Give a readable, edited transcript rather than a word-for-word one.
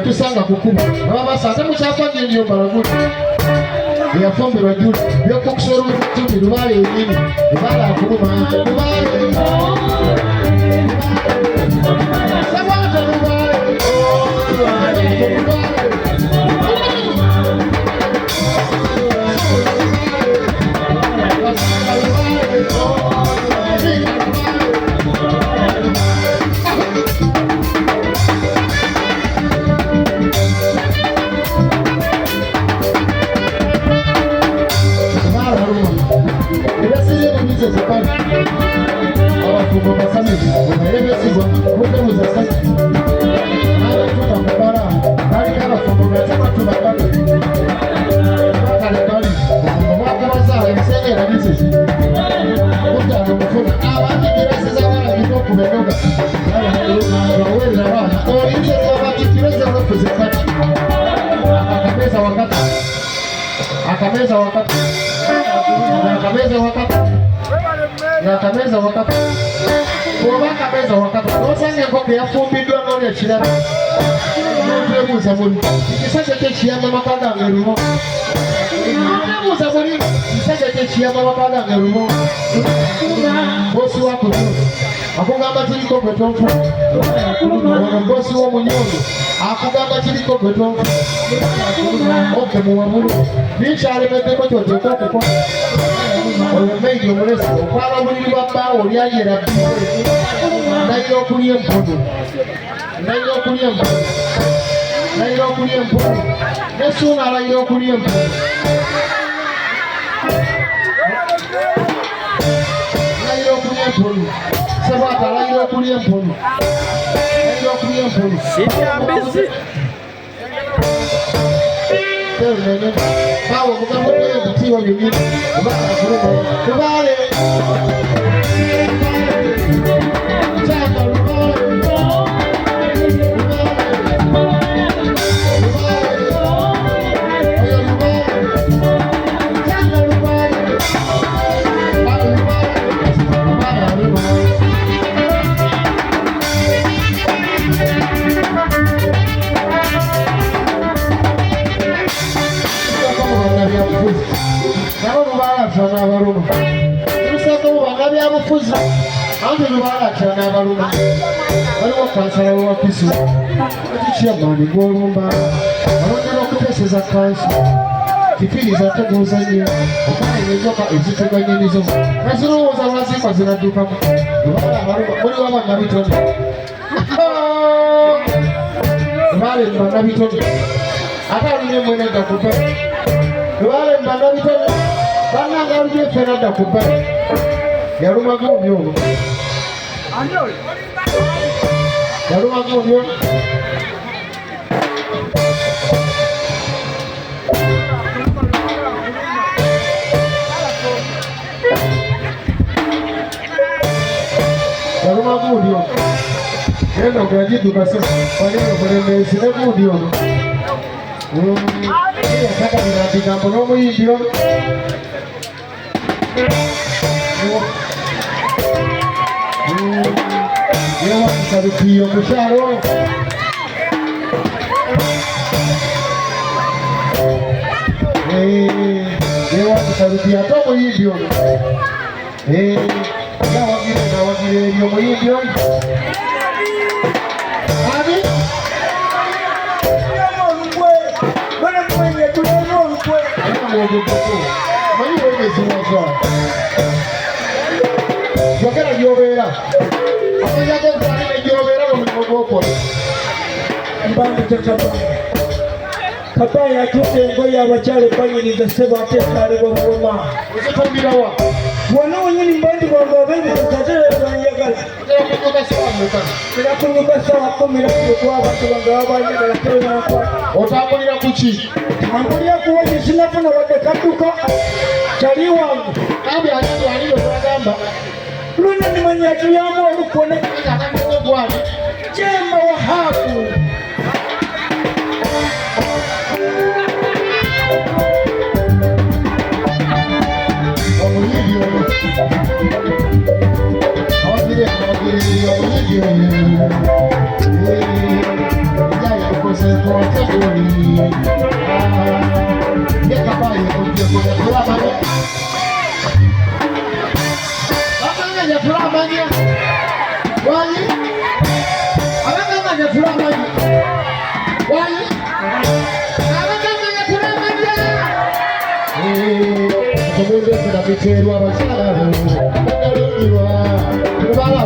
tusanga kukuba baba sasa mushafanye ndio baraguti ya fombe wa juu yo kukusoro mtu rubale yini rubala akuruma rubale sabata rubale bosi wako akugamba kiriko gwetonfu bosi w'omunyongo akugamba kiriko gwetonfu oke muwamulu nikyalemeddeko kyoteeka okukola oyo meidi omulesi okwaba buliri bwa bbaawo olyayera nayira okulya empono nesuuna alayira okulya empono Sabata alayira okulya empono bawo omugambo gw'ebitiibwa byennyini Lubaale Abaruba. Tusako banga byabufuzi Anti Lubala Chana Baluma. I don't want to walk this way. What is your money? Go rumba. I want to look at this as a council. Kipindi za Tanzania ukana inyoka izituka nyenizo nasoro waza wazima zinaduka wala bali waba nabitoni bale mbana bitoni ata linye mwene ndakupa bale mbana bitoni bana ngalije fena ndakupa yaruma gobyo yaruma gobyo Yaruma gobyo Endo grajitu kasema kwa nini kwenye sine gobyo Saka ninatika mbono hivyo Yewa msarukiyo msharo Yewa msarukiyo tomo hivyo na wagire yomo hivyo Yokera yobera amanya ko kwani yobera mu mugoko mbambe cyacaba kapaya tuke ngo yabachale kwanyiriza seba tekare bo ngoma uzifumbira wa wana wanyini mbandi ngo bende tatare banyagala kunyuka sawa muka kunyuka sawa komera kwa abantu bangaba banyagala kwa otambulira kuki tambulira kuwa sinafuna wadekatuka chali wangu abi aliyo bagamba Luna ni manyatu yamo olukone kaka gwani chemba wa haku Omuyidi ono Awagire omuyidi ono Yaya kose kwa tegoni Yeka baye kujeko ya kulama ya furamanya wali abaganga ya furamanya wali abaganga ya furamanya komende kuna biterwa abashara ndalungiwa kubala